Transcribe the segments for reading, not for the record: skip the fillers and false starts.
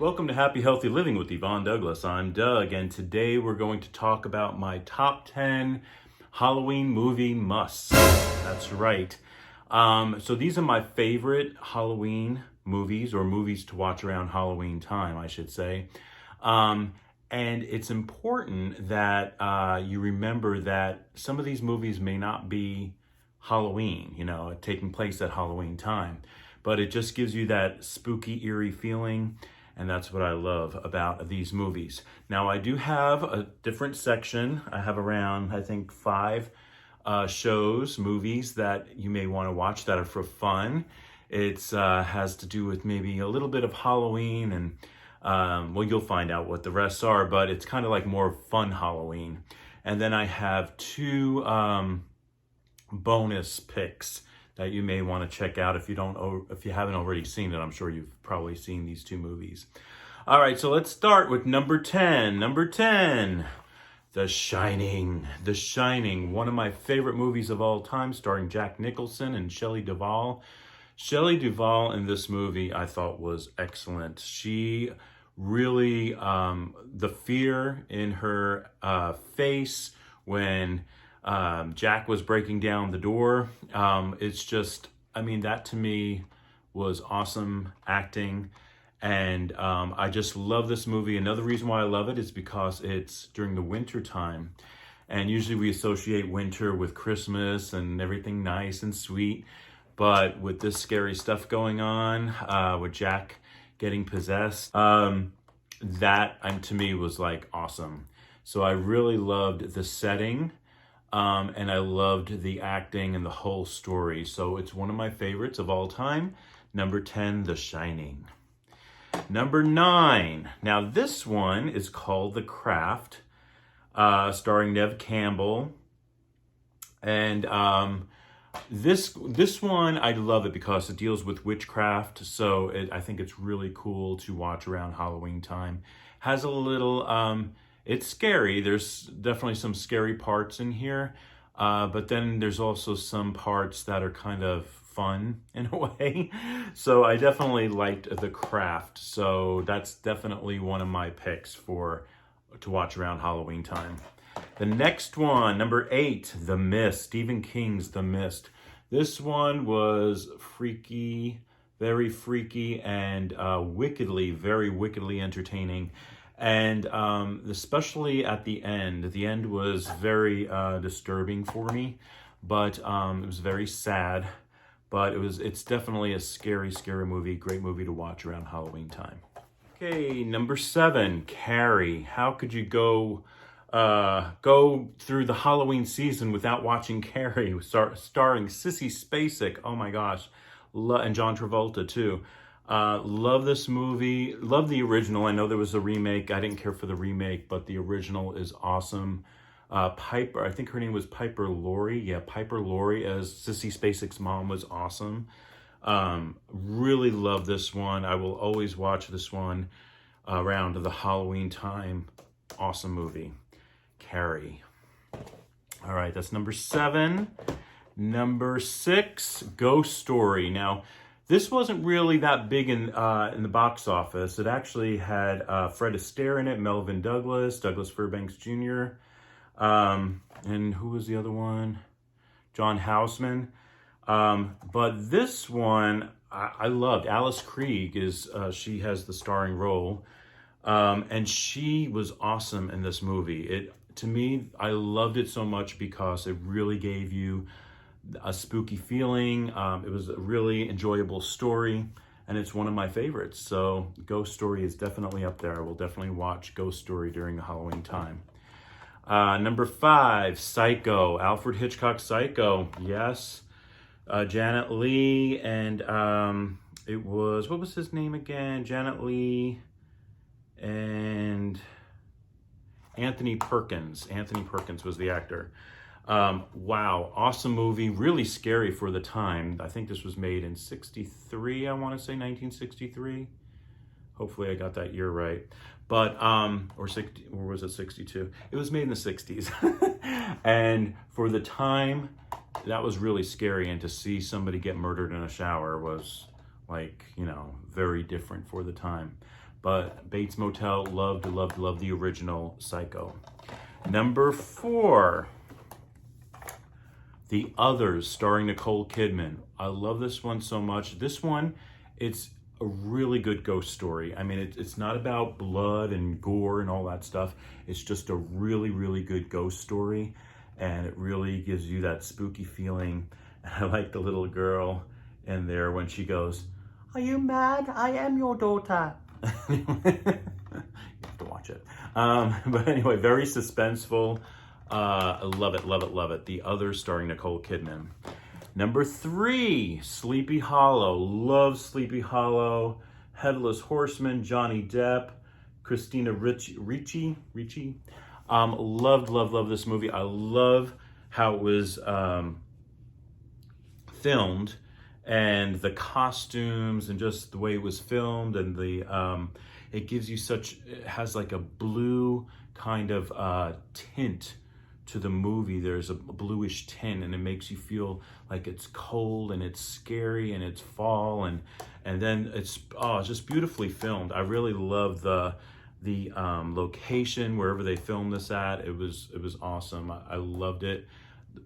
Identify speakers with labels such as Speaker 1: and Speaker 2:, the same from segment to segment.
Speaker 1: Welcome to Happy Healthy Living with Yvonne Douglas. I'm Doug, and today we're going to talk about my top 10 Halloween movie musts. That's right. So these are my favorite Halloween movies, or movies to watch around Halloween time, I should say. And it's important that you remember that some of these movies may not be Halloween, taking place at Halloween time. But it just gives you that spooky, eerie feeling. And that's what I love about these movies. Now, I do have a different section. I have around, I think, 5 shows, movies that you may want to watch that are for fun. It has to do with maybe a little bit of Halloween, and well, you'll find out what the rest are, but it's kind of like more fun Halloween. And then I have 2 bonus picks that you may want to check out if you haven't already seen it. I'm sure you've probably seen these 2 movies. All right, so let's start with number 10. Number 10, The Shining. The Shining, one of my favorite movies of all time, starring Jack Nicholson and Shelley Duvall. Shelley Duvall in this movie I thought was excellent. She really, the fear in her face when Jack was breaking down the door. It's just, that to me was awesome acting. And I just love this movie. Another reason why I love it is because it's during the winter time. And usually we associate winter with Christmas and everything nice and sweet. But with this scary stuff going on, with Jack getting possessed, that to me was like awesome. So I really loved the setting. And I loved the acting and the whole story. So it's one of my favorites of all time. Number 10, The Shining. Number 9. Now this one is called The Craft, starring Neve Campbell. And this one, I love it because it deals with witchcraft. So I think it's really cool to watch around Halloween time. Has a little... It's scary. There's definitely some scary parts in here. But then there's also some parts that are kind of fun in a way. So I definitely liked The Craft. So that's definitely one of my picks to watch around Halloween time. The next one, number 8, The Mist. Stephen King's The Mist. This one was freaky, very freaky, and very wickedly entertaining. And especially at the end. The end was very disturbing for me, but it was very sad. But it's definitely a scary, scary movie. Great movie to watch around Halloween time. Okay, number 7, Carrie. How could you go through the Halloween season without watching Carrie, starring Sissy Spacek? Oh my gosh, and John Travolta too. Love this movie. Love the original. I know there was a remake. I didn't care for the remake, but the original is awesome. Piper, I think her name was Piper Laurie. Yeah, Piper Laurie as Sissy Spacek's mom was awesome. Really love this one. I will always watch this one around the Halloween time. Awesome movie. Carrie. All right, that's number 7. Number 6, Ghost Story. Now, this wasn't really that big in the box office. It actually had Fred Astaire in it, Melvin Douglas, Douglas Fairbanks Jr., and who was the other one? John Houseman. But this one, I loved. Alice Krige she has the starring role, and she was awesome in this movie. To me, I loved it so much because it really gave you a spooky feeling. It was a really enjoyable story, and it's one of my favorites. So Ghost Story is definitely up there. I will definitely watch Ghost Story during the Halloween time. Number 5, Psycho. Alfred Hitchcock's Psycho. Yes. Janet Leigh, and what was his name again? Janet Leigh and Anthony Perkins. Anthony Perkins was the actor. Wow, awesome movie, really scary for the time. I think this was made in 63, I want to say 1963. Hopefully I got that year right. But, or was it 62? It was made in the 60s. And for the time, that was really scary. And to see somebody get murdered in a shower was like, very different for the time. but Bates Motel, loved the original Psycho. Number 4, The Others, starring Nicole Kidman. I love this one so much. This one, it's a really good ghost story. I mean, it's not about blood and gore and all that stuff. It's just a really, really good ghost story, and it really gives you that spooky feeling. And I like the little girl in there when she goes, "Are you mad? I am your daughter." You have to watch it. But anyway, very suspenseful. I love it. The Others, starring Nicole Kidman. Number 3, Sleepy Hollow. Love Sleepy Hollow. Headless Horseman, Johnny Depp, Christina Ricci. Loved this movie. I love how it was filmed, and the costumes, and just the way it was filmed, and the it gives you it has like a blue kind of tint to the movie. There's a bluish tint, and it makes you feel like it's cold and it's scary and it's fall, and then it's just beautifully filmed. I really love the location wherever they filmed this at. It was awesome. I loved it.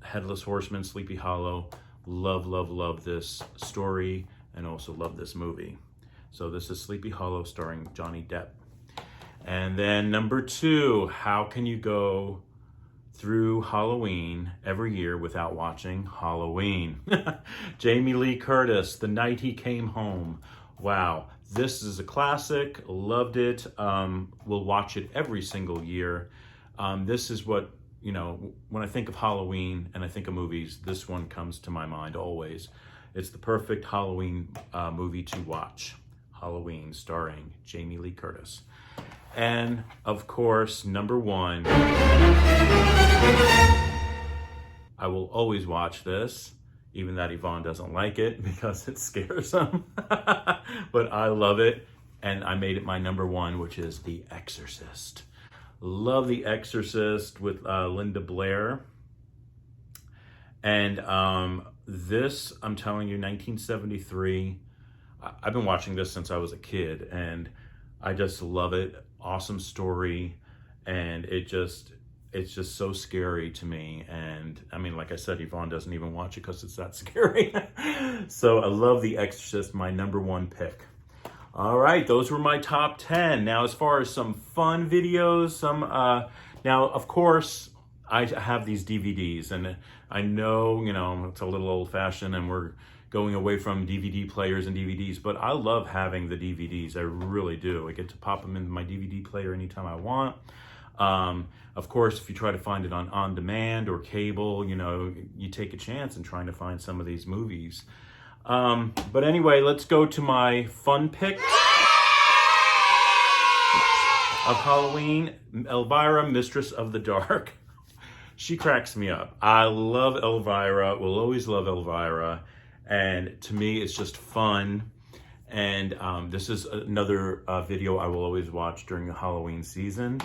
Speaker 1: Headless Horseman, Sleepy Hollow. Love this story, and also love this movie. So this is Sleepy Hollow, starring Johnny Depp. And then number 2, how can you go through Halloween every year without watching Halloween? Jamie Lee Curtis, The Night He Came Home. Wow, this is a classic. Loved it. We'll watch it every single year. This is what, when I think of Halloween and I think of movies, this one comes to my mind always. It's the perfect Halloween movie to watch. Halloween, starring Jamie Lee Curtis. And of course, number 1, I will always watch this, even that Yvonne doesn't like it because it scares him. But I love it, and I made it my number 1, which is The Exorcist. Love The Exorcist with Linda Blair. And this, I'm telling you, 1973. I've been watching this since I was a kid, and I just love it. Awesome story, and it's just so scary to me. And I mean, like I said, Yvonne doesn't even watch it because it's that scary. So I love The Exorcist, my number 1 pick. All right, those were my top 10. Now, as far as some fun videos, now, of course, I have these DVDs, and I know, it's a little old-fashioned, and we're going away from DVD players and DVDs, but I love having the DVDs. I really do. I get to pop them into my DVD player anytime I want. Of course, if you try to find it on demand or cable, you take a chance in trying to find some of these movies. But anyway, let's go to my fun pick of Halloween. Elvira, Mistress of the Dark. She cracks me up. I love Elvira. Will always love Elvira. And to me, it's just fun. And this is another video I will always watch during the Halloween season.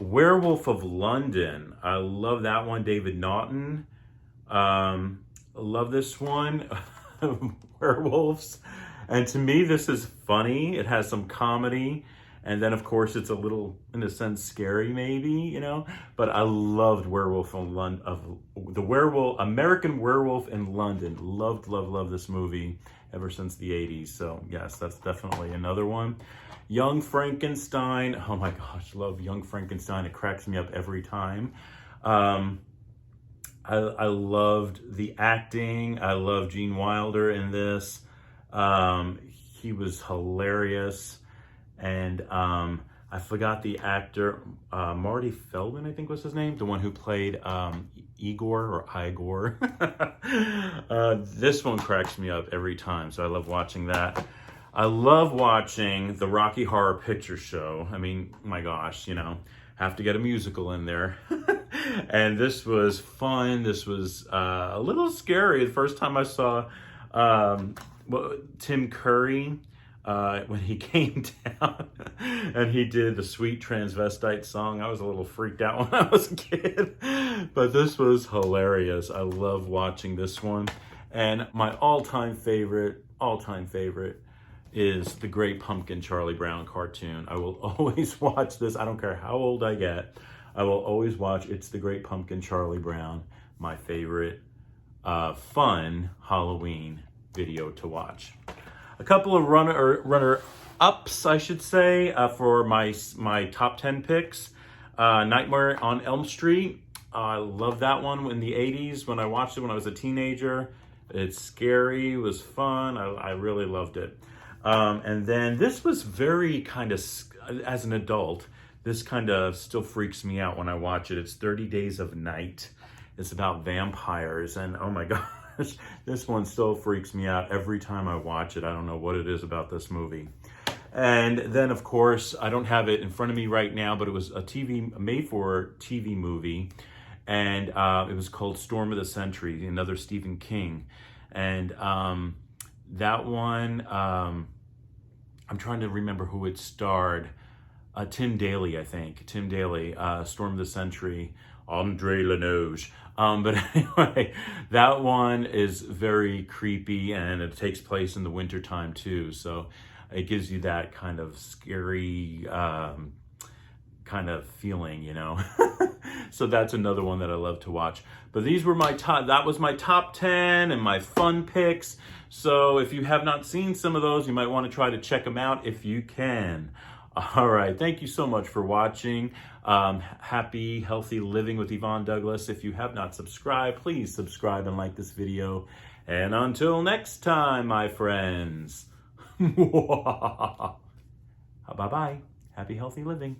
Speaker 1: Werewolf of London. I love that one. David Naughton. Love this one. Werewolves. And to me, this is funny. It has some comedy. And then, of course, it's a little, in a sense, scary, maybe, But I loved Werewolf of London, American Werewolf in London. Loved this movie ever since the 80s. So, yes, that's definitely another one. Young Frankenstein. Oh, my gosh, love Young Frankenstein. It cracks me up every time. I loved the acting. I love Gene Wilder in this. He was hilarious. And I forgot the actor, Marty Feldman, I think was his name, the one who played Igor. This one cracks me up every time, so I love watching that. I love watching the Rocky Horror Picture Show. I mean, my gosh, have to get a musical in there. And this was fun. This was a little scary. The first time I saw Tim Curry, when he came down and he did the Sweet Transvestite song, I was a little freaked out when I was a kid. But this was hilarious. I love watching this one. And my all-time favorite is the Great Pumpkin Charlie Brown cartoon. I will always watch this. I don't care how old I get. I will always watch It's the Great Pumpkin Charlie Brown, my favorite fun Halloween video to watch. A couple of runner-ups, I should say, for my top 10 picks. Nightmare on Elm Street. I love that one in the 80s when I watched it when I was a teenager. It's scary, it was fun, I really loved it. And then this was very kind of, as an adult, this kind of still freaks me out when I watch it. It's 30 Days of Night. It's about vampires, and oh my gosh, this one still freaks me out every time I watch it. I don't know what it is about this movie. And then, of course, I don't have it in front of me right now, but it was a made-for-TV movie, and it was called Storm of the Century, another Stephen King. And that one, I'm trying to remember who it starred. Tim Daly, I think. Tim Daly, Storm of the Century, Andre Lenoge. But anyway, that one is very creepy, and it takes place in the wintertime too. So it gives you that kind of scary kind of feeling, you know. So that's another one that I love to watch. But these were that was my top 10 and my fun picks. So if you have not seen some of those, you might want to try to check them out if you can. All right, thank you so much for watching. Happy, healthy living with Yvonne Douglas. If you have not subscribed, please subscribe and like this video. And until next time, my friends. Bye-bye. Happy, healthy living.